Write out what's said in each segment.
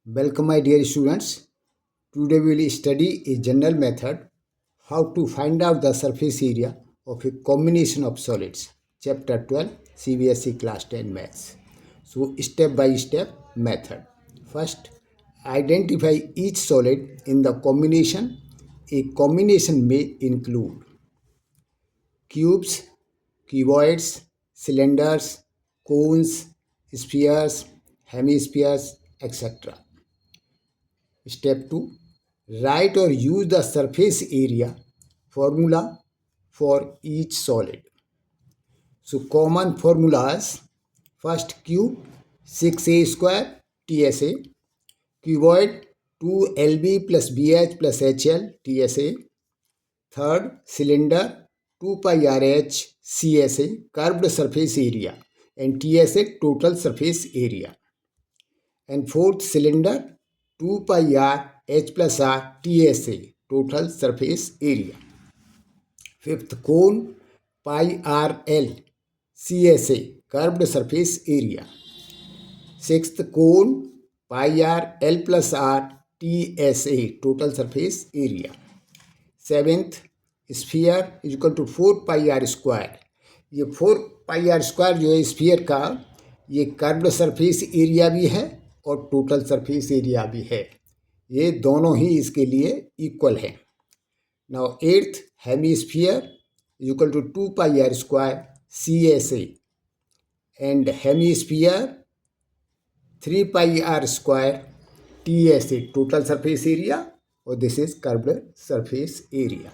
Welcome my dear students. Today we will study a general method how to find out the surface area of a combination of solids. Chapter 12 CBSE class 10 maths. So step by step method. First, identify each solid in the combination. A combination may include cubes, cuboids, cylinders, cones, spheres, hemispheres, etc. Step 2. Write or use the surface area formula for each solid. So common formulas: first cube 6a square TSA, cuboid 2LB plus BH plus HL TSA, third cylinder 2 pi RH CSA curved surface area and TSA total surface area, and fourth cylinder 2 pi r h plus r TSA total surface area, fifth cone pi r l CSA curved surface area, sixth cone pi r l plus r TSA total surface area, seventh sphere is equal to 4 pi r square. ये 4 पाई r square जो है sphere का, ये curved surface area भी है और total surface area भी है. ये दोनों ही इसके लिए इक्वल है. Now earth hemisphere is equal to 2 pi r square CSA and hemisphere 3 pi r square TSA total surface area, और this is curved surface area.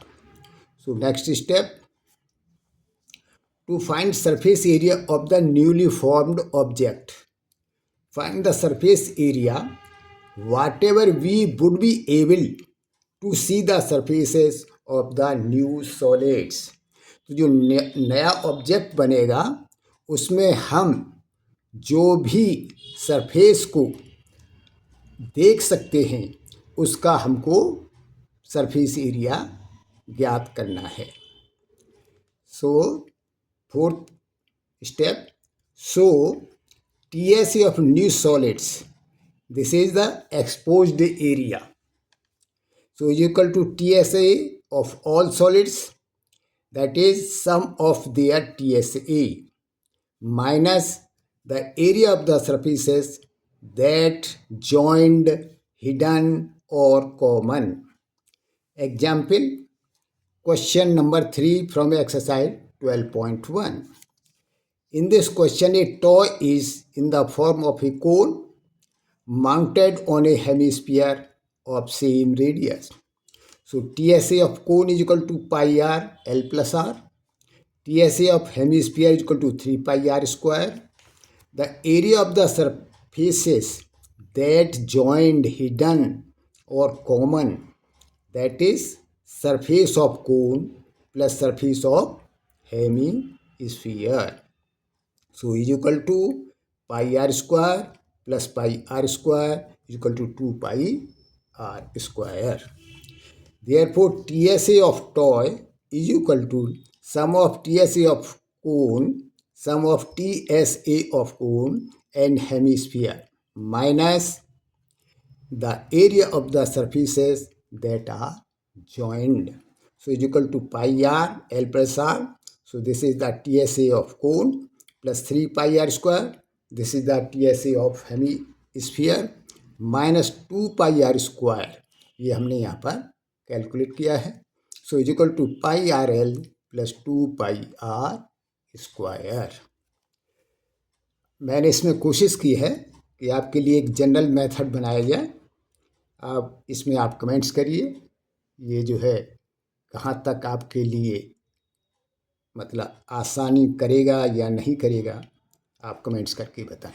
So next step, to find surface area of the newly formed object. Find the surface area whatever we would be able to see the surfaces of the new solids. तो जो नया object बनेगा उसमें हम जो भी surface को देख सकते हैं उसका हमको सरफेस एरिया ज्ञात करना है. सो fourth step, so TSA of new solids, this is the exposed area, so is equal to TSA of all solids, that is sum of their TSA minus the area of the surfaces that joined, hidden or common. Example, question number 3 from exercise 12.1. In this question, a toy is in the form of a cone mounted on a hemisphere of same radius. So TSA of cone is equal to pi r L plus r. TSA of hemisphere is equal to 3 pi r square. The area of the surfaces that joined, hidden or common, that is surface of cone plus surface of hemisphere. So is equal to pi r square plus pi r square is equal to 2 pi r square. Therefore, TSA of toy is equal to sum of TSA of cone, sum of TSA of cone and hemisphere minus the area of the surfaces that are joined. So is equal to pi r L plus r. So this is the TSA of cone plus 3 pi r square. This is the TSA of hemisphere minus 2 pi r square. ये हमने यहाँ पर calculate किया है. So is equal to pi r l plus 2 pi r square. मैंने इसमें कोशिश की है कि आपके लिए एक जनरल मेथड बनाया जाए. आप इसमें आप कमेंट्स करिए, ये जो है कहाँ तक आपके लिए मतलब आसानी करेगा या नहीं करेगा, आप कमेंट्स करके बताएं.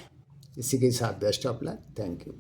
इसी के साथ best of luck. Thank you.